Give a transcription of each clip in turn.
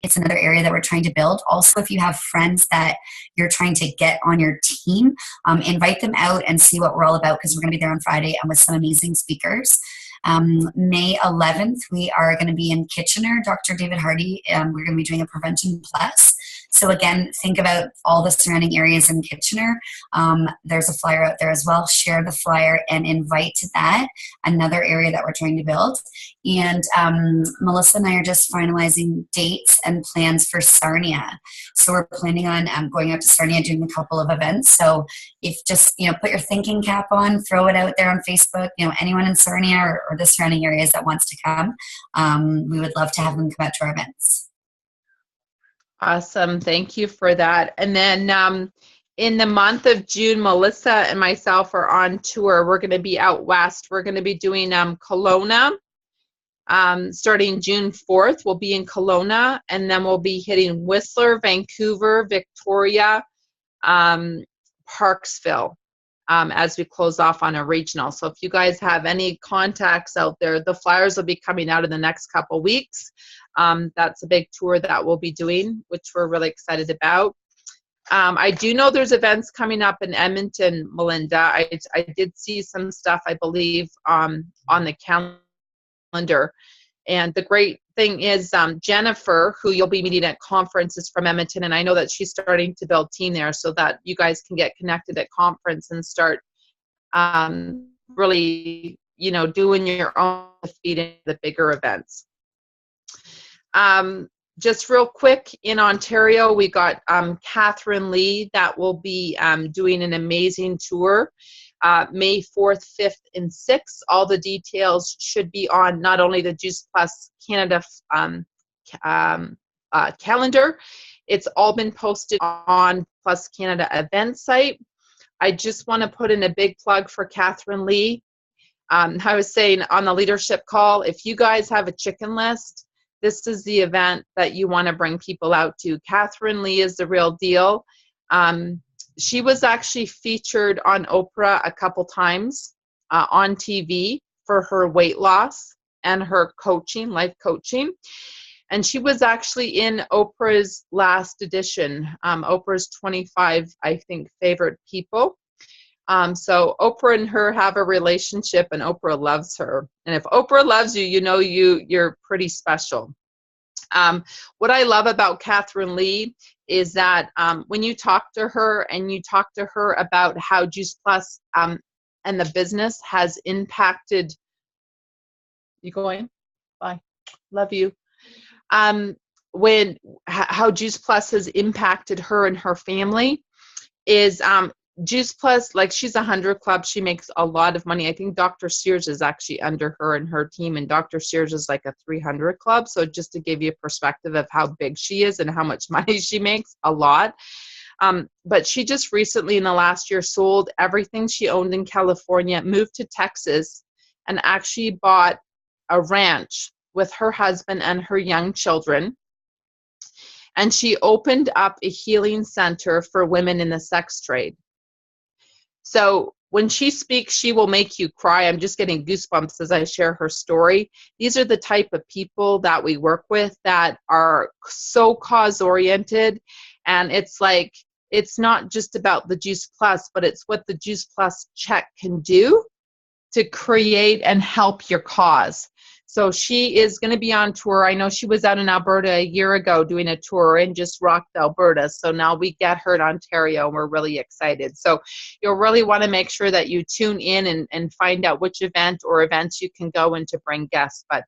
it's another area that we're trying to build. Also, if you have friends that you're trying to get on your team, invite them out and see what we're all about, because we're going to be there on Friday and with some amazing speakers. May 11th, we are going to be in Kitchener, Dr. David Hardy. We're going to be doing a Prevention Plus. So again, think about all the surrounding areas in Kitchener. There's a flyer out there as well. Share the flyer and invite to that, another area that we're trying to build. And Melissa and I are just finalizing dates and plans for Sarnia. So we're planning on going out to Sarnia, doing a couple of events. So if just, put your thinking cap on, throw it out there on Facebook, anyone in Sarnia or the surrounding areas that wants to come, we would love to have them come out to our events. Awesome. Thank you for that. And then in the month of June, Melissa and myself are on tour. We're going to be out west. We're going to be doing Kelowna. Starting June 4th, we'll be in Kelowna, and then we'll be hitting Whistler, Vancouver, Victoria, Parksville, as we close off on a regional. So if you guys have any contacts out there, the flyers will be coming out in the next couple weeks. That's a big tour that we'll be doing, which we're really excited about. I do know there's events coming up in Edmonton, Melinda. I did see some stuff, I believe, on the calendar. And the great thing is Jennifer, who you'll be meeting at conferences from Edmonton, and I know that she's starting to build team there so that you guys can get connected at conference and start really, doing your own feed in the bigger events. Just real quick, in Ontario, we got Catherine Lee that will be doing an amazing tour. May 4th, 5th, and 6th. All the details should be on not only the Juice Plus Canada calendar, it's all been posted on Plus Canada event site. I just want to put in a big plug for Catherine Lee. I was saying on the leadership call, if you guys have a chicken list, this is the event that you want to bring people out to. Catherine Lee is the real deal. She was actually featured on Oprah a couple times on TV for her weight loss and her coaching, life coaching. And she was actually in Oprah's last edition, Oprah's 25, I think, favorite people. So Oprah and her have a relationship, and Oprah loves her. And if Oprah loves you, you're pretty special. What I love about Catherine Lee is that when you talk to her and you talk to her about how Juice Plus and the business has impacted, you going? Bye. Love you. How Juice Plus has impacted her and her family is Juice Plus, like she's 100 Club, she makes a lot of money. I think Dr. Sears is actually under her and her team, and Dr. Sears is like a 300 Club. So just to give you a perspective of how big she is and how much money she makes, a lot. But she just recently in the last year sold everything she owned in California, moved to Texas, and actually bought a ranch with her husband and her young children. And she opened up a healing center for women in the sex trade. So when she speaks, she will make you cry. I'm just getting goosebumps as I share her story. These are the type of people that we work with that are so cause-oriented. And it's like, it's not just about the Juice Plus, but it's what the Juice Plus check can do to create and help your cause. So she is going to be on tour. I know she was out in Alberta a year ago doing a tour and just rocked Alberta. So now we get her in Ontario, and we're really excited. So you'll really want to make sure that you tune in and find out which event or events you can go in to bring guests. But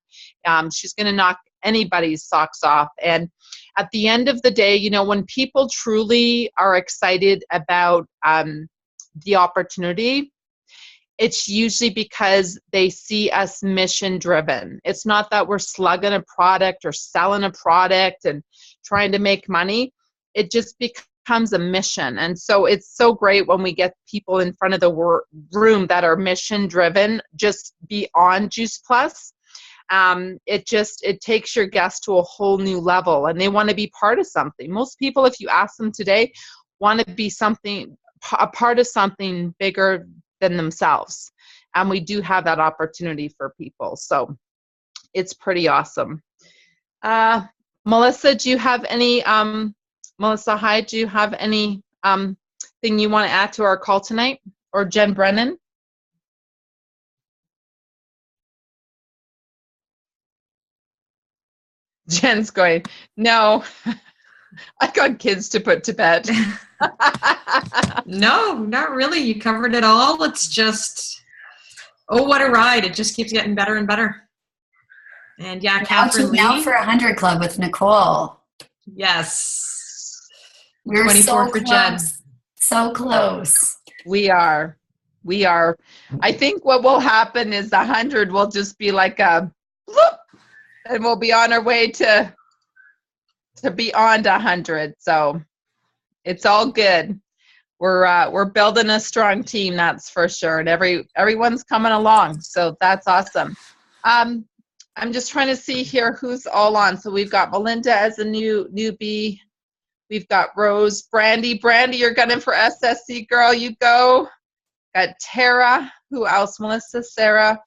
she's going to knock anybody's socks off. And at the end of the day, when people truly are excited about the opportunity, it's usually because they see us mission driven. It's not that we're slugging a product or selling a product and trying to make money. It just becomes a mission. And so it's so great when we get people in front of the room that are mission driven, just beyond Juice Plus. It takes your guests to a whole new level, and they want to be part of something. Most people, if you ask them today, want to be a part of something bigger than themselves. And we do have that opportunity for people. So it's pretty awesome. Melissa, do you have any, Melissa Hyde, do you have any thing you want to add to our call tonight? Or Jen Brennan? Jen's going, no, I got kids to put to bed. No, not really. You covered it all. It's just, oh, what a ride. It just keeps getting better and better. And yeah, Catherine Lee. Now for 100 Club with Nicole. Yes. We're 24 so for close. Jen. So close. We are. I think what will happen is the 100 will just be like a bloop, and we'll be on our way to beyond 100. So it's all good. We're building a strong team, that's for sure, and everyone's coming along. So that's awesome. I'm just trying to see here who's all on. So we've got Melinda as a newbie. We've got Rose, Brandy. Brandy, you're gunning for SSC, girl. You go. Got Tara. Who else? Melissa, Sarah,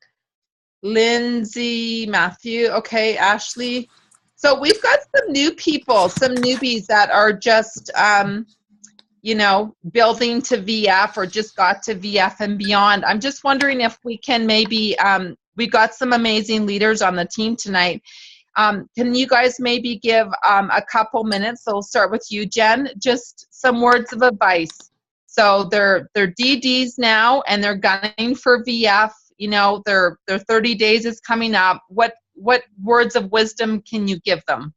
Lindsay, Matthew. Okay, Ashley. So we've got some new people, some newbies that are just, building to VF or just got to VF and beyond. I'm just wondering if we can maybe, we've got some amazing leaders on the team tonight. Can you guys maybe give a couple minutes? So we'll start with you, Jen. Just some words of advice. So they're DDs now, and they're gunning for VF. Their 30 days is coming up. What words of wisdom can you give them?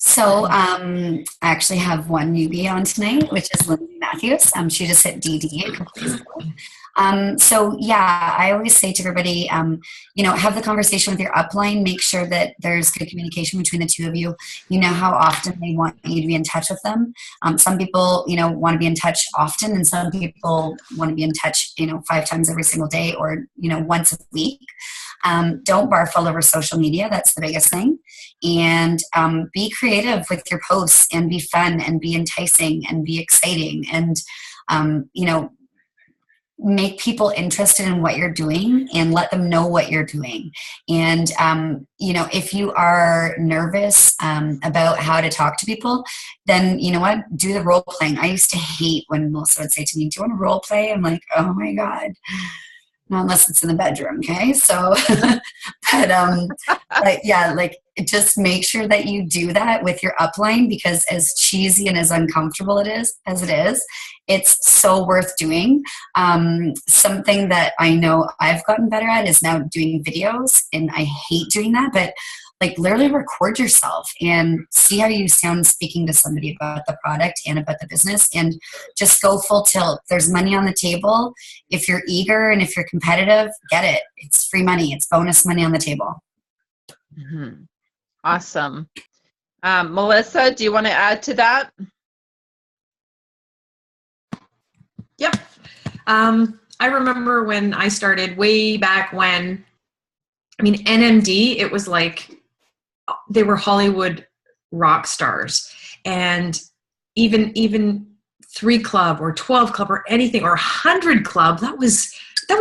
So I actually have one newbie on tonight, which is Lindsay Matthews. She just hit DD a couple days ago. So yeah, I always say to everybody, have the conversation with your upline. Make sure that there's good communication between the two of you. You know how often they want you to be in touch with them. Some people, want to be in touch often, and some people want to be in touch, 5 times every single day or, once a week. Don't barf all over social media. That's the biggest thing. And be creative with your posts, and be fun, and be enticing, and be exciting, and make people interested in what you're doing, and let them know what you're doing. And if you are nervous about how to talk to people, then you know what, do the role playing. I used to hate when Melissa would say to me, do you want to role play? I'm like, oh my God. No, unless it's in the bedroom, okay? So, but yeah, just make sure that you do that with your upline, because as cheesy and as uncomfortable it is, it's so worth doing. Something that I know I've gotten better at is now doing videos, and I hate doing that, but literally record yourself and see how you sound speaking to somebody about the product and about the business, and just go full tilt. There's money on the table. If you're eager and if you're competitive, get it. It's free money. It's bonus money on the table. Mm-hmm. Awesome. Melissa, do you want to add to that? Yep. I remember when I started way back when, NMD, it was like they were Hollywood rock stars, and even 3 Club or 12 Club or anything, or 100 Club, that was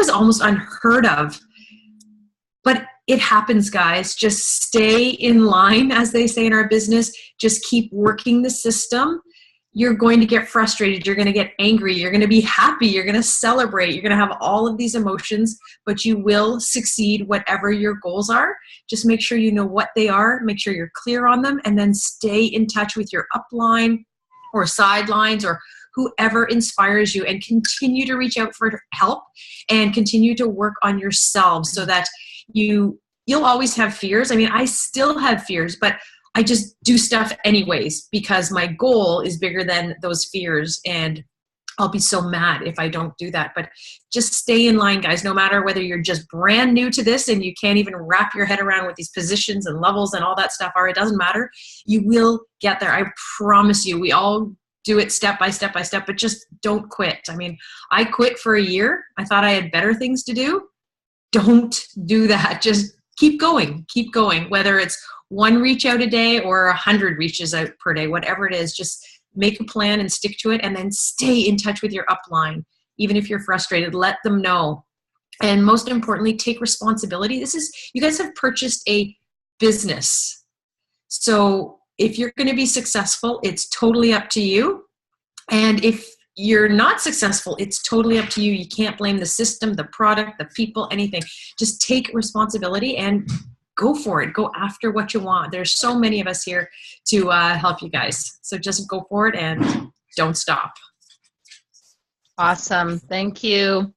almost unheard of. But it happens, guys. Just stay in line, as they say in our business. Just keep working the system. You're going to get frustrated. You're going to get angry. You're going to be happy. You're going to celebrate. You're going to have all of these emotions, but you will succeed whatever your goals are. Just make sure you know what they are. Make sure you're clear on them, and then stay in touch with your upline or sidelines or whoever inspires you, and continue to reach out for help, and continue to work on yourselves, so that you'll always have fears. I still have fears, but I just do stuff anyways, because my goal is bigger than those fears, and I'll be so mad if I don't do that. But just stay in line, guys, no matter whether you're just brand new to this and you can't even wrap your head around what these positions and levels and all that stuff are. It doesn't matter. You will get there. I promise you. We all do it step by step by step, but just don't quit. I quit for a year. I thought I had better things to do. Don't do that. Just keep going, whether it's 1 reach out a day or 100 reaches out per day, whatever it is. Just make a plan and stick to it, and then stay in touch with your upline. Even if you're frustrated, let them know. And most importantly, take responsibility. You guys have purchased a business. So if you're going to be successful, it's totally up to you. And if you're not successful, it's totally up to you. You can't blame the system, the product, the people, anything. Just take responsibility and go for it. Go after what you want. There's so many of us here to help you guys. So just go for it and don't stop. Awesome. Thank you.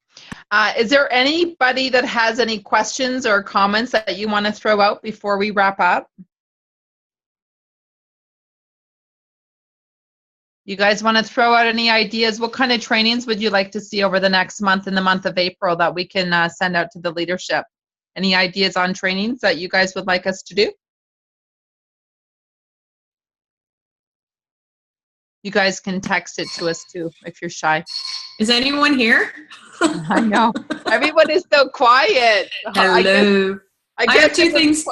Is there anybody that has any questions or comments that you want to throw out before we wrap up? You guys want to throw out any ideas? What kind of trainings would you like to see over the next month, in the month of April, that we can send out to the leadership? Any ideas on trainings that you guys would like us to do? You guys can text it to us too if you're shy. Is anyone here? I know. Everyone is so quiet. Hello. I have two things.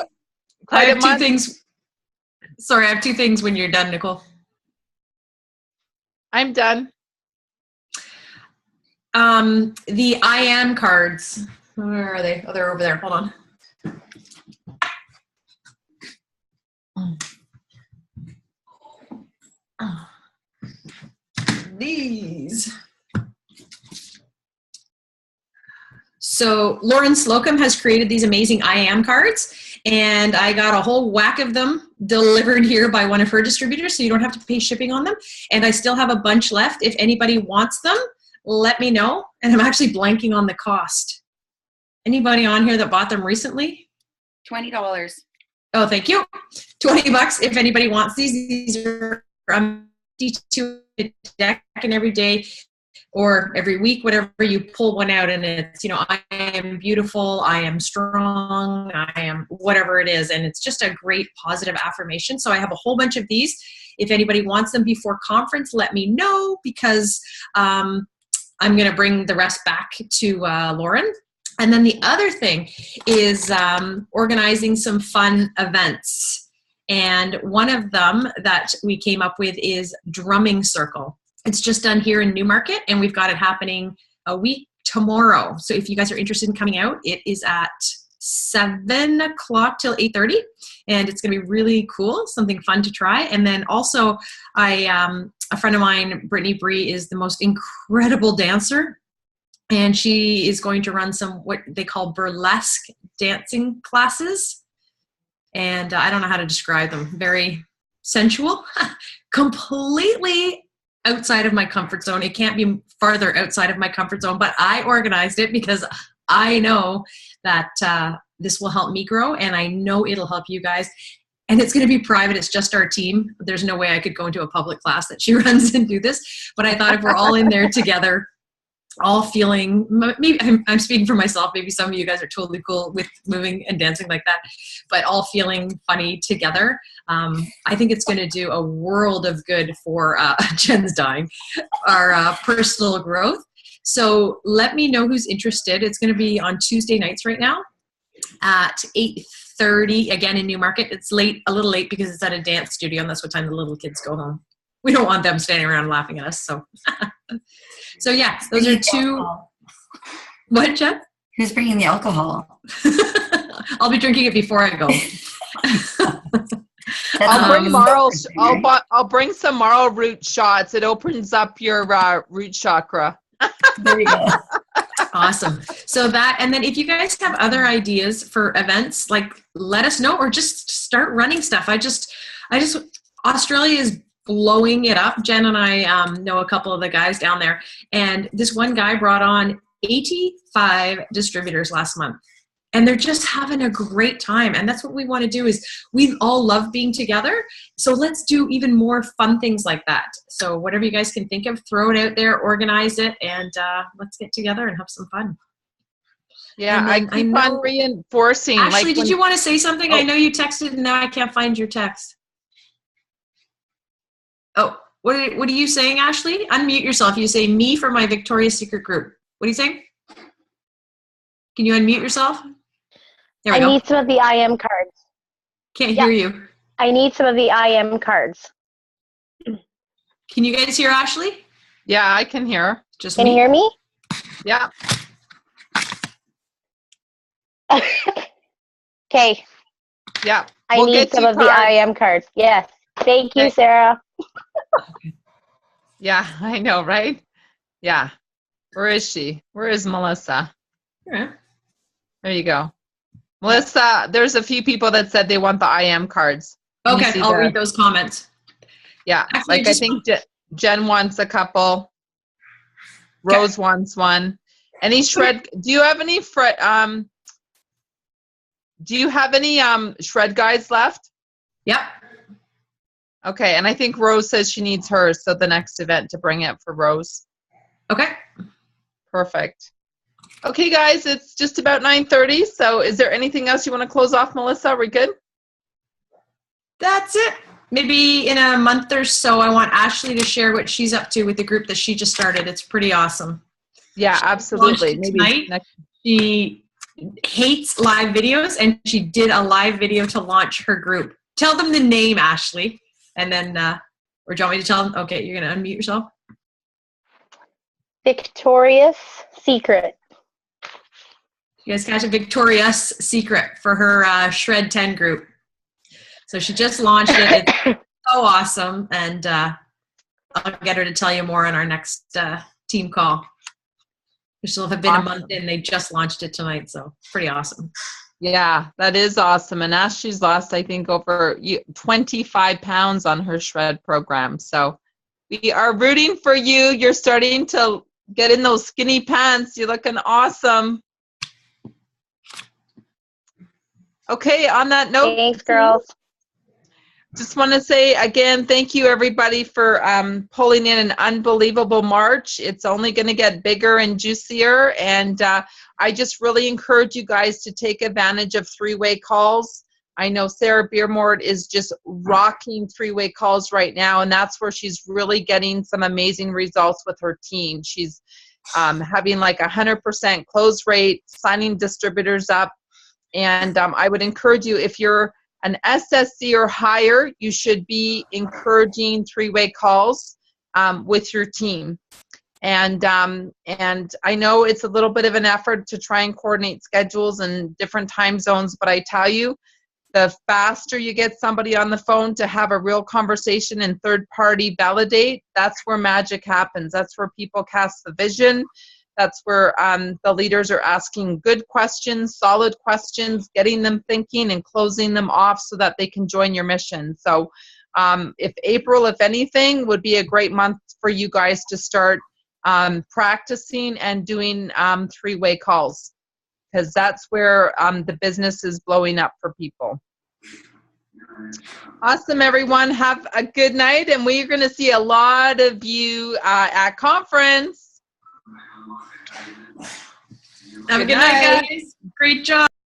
I have two things. Sorry, I have two things when you're done, Nicole. I'm done. The I am cards. Where are they? Oh, they're over there. Hold on. These. So Lauren Slocum has created these amazing I am cards, and I got a whole whack of them delivered here by one of her distributors, so you don't have to pay shipping on them. And I still have a bunch left. If anybody wants them, let me know. And I'm actually blanking on the cost. Anybody on here that bought them recently? $20. Oh, thank you. $20 if anybody wants these. These are to a deck, and every day or every week, whatever, you pull one out and it's, I am beautiful, I am strong, I am whatever it is. And it's just a great positive affirmation. So I have a whole bunch of these. If anybody wants them before conference, let me know, because I'm going to bring the rest back to Lauren. And then the other thing is organizing some fun events. And one of them that we came up with is Drumming Circle. It's just done here in Newmarket, and we've got it happening a week tomorrow. So if you guys are interested in coming out, it is at 7 o'clock till 8:30, and it's going to be really cool, something fun to try. And then also, a friend of mine, Brittany Bree, is the most incredible dancer, and she is going to run some what they call burlesque dancing classes. And I don't know how to describe them. Very sensual, completely outside of my comfort zone. It can't be farther outside of my comfort zone, but I organized it because I know that this will help me grow, and I know it'll help you guys. And it's going to be private. It's just our team. There's no way I could go into a public class that she runs and do this. But I thought if we're all in there together, all feeling, maybe I'm speaking for myself, maybe some of you guys are totally cool with moving and dancing like that, but all feeling funny together. I think it's going to do a world of good for Jen's dying, our personal growth. So let me know who's interested. It's going to be on Tuesday nights right now at 8:30, again in Newmarket. It's late, a little late, because it's at a dance studio, and that's what time the little kids go home. We don't want them standing around laughing at us. So yeah, those are two. What, Jen? Who's bringing the alcohol? I'll be drinking it before I go. I'll bring some marl root shots. It opens up your root chakra. There you go. Awesome. So that, and then if you guys have other ideas for events, like, let us know, or just start running stuff. Australia is blowing it up. Jen and I know a couple of the guys down there, and this one guy brought on 85 distributors last month, and they're just having a great time. And that's what we want to do, is we all love being together. So let's do even more fun things like that. So whatever you guys can think of, throw it out there, organize it, and let's get together and have some fun. Yeah, I keep on reinforcing. Ashley, did you want to say something? I know you texted and now I can't find your text. Oh, what are you saying, Ashley? Unmute yourself. You say me for my Victoria's Secret group. What are you saying? Can you unmute yourself? There we go. I need some of the IM cards. Can't hear you. I need some of the IM cards. Can you guys hear Ashley? Yeah, I can hear. Just Can you hear me? Yeah. Okay. Yeah. I We'll need get some you of the cards. IM cards. Yes. Thank you, Okay. Sarah. Yeah, I know, right? Yeah. Where is she? Where is Melissa? Yeah. There you go. Melissa, there's a few people that said they want the IM cards. Can you Okay, see I'll read those comments. Yeah, Actually, like I think Jen wants a couple. Rose wants one. Any shred? Do you have any shred guides left? Yep. Okay, and I think Rose says she needs hers, so the next event to bring it for Rose. Okay. Perfect. Okay, guys, it's just about 9:30. So, is there anything else you want to close off, Melissa? Are we good? That's it. Maybe in a month or so, I want Ashley to share what she's up to with the group that she just started. It's pretty awesome. Yeah, She absolutely. launched it Maybe tonight. She hates live videos, and she did a live video to launch her group. Tell them the name, Ashley, and then, or do you want me to tell them? Okay, you're going to unmute yourself. Victorious Secret. You guys catch a Victoria's Secret for her Shred 10 group. So she just launched it. It's so awesome, and I'll get her to tell you more on our next team call. She'll have been a month in. They just launched it tonight, so pretty awesome. Yeah, that is awesome. And Ashley's lost, I think, over 25 pounds on her shred program. So we are rooting for you. You're starting to get in those skinny pants. You're looking awesome. Okay, on that note. Thanks, girls. Just want to say again, thank you everybody for pulling in an unbelievable March. It's only going to get bigger and juicier, and I just really encourage you guys to take advantage of three-way calls. I know Sarah Beermort is just rocking three-way calls right now, and that's where she's really getting some amazing results with her team. She's having like 100% close rate, signing distributors up, and I would encourage you, if you're an SSC or higher, you should be encouraging three-way calls with your team. And I know it's a little bit of an effort to try and coordinate schedules and different time zones, but I tell you, the faster you get somebody on the phone to have a real conversation and third-party validate, that's where magic happens. That's where people cast the vision. That's where the leaders are asking good questions, solid questions, getting them thinking and closing them off so that they can join your mission. So if April, if anything, would be a great month for you guys to start practicing and doing three-way calls, because that's where the business is blowing up for people. Awesome, everyone. Have a good night, and we're going to see a lot of you at conference. Have a good night, guys. Great job.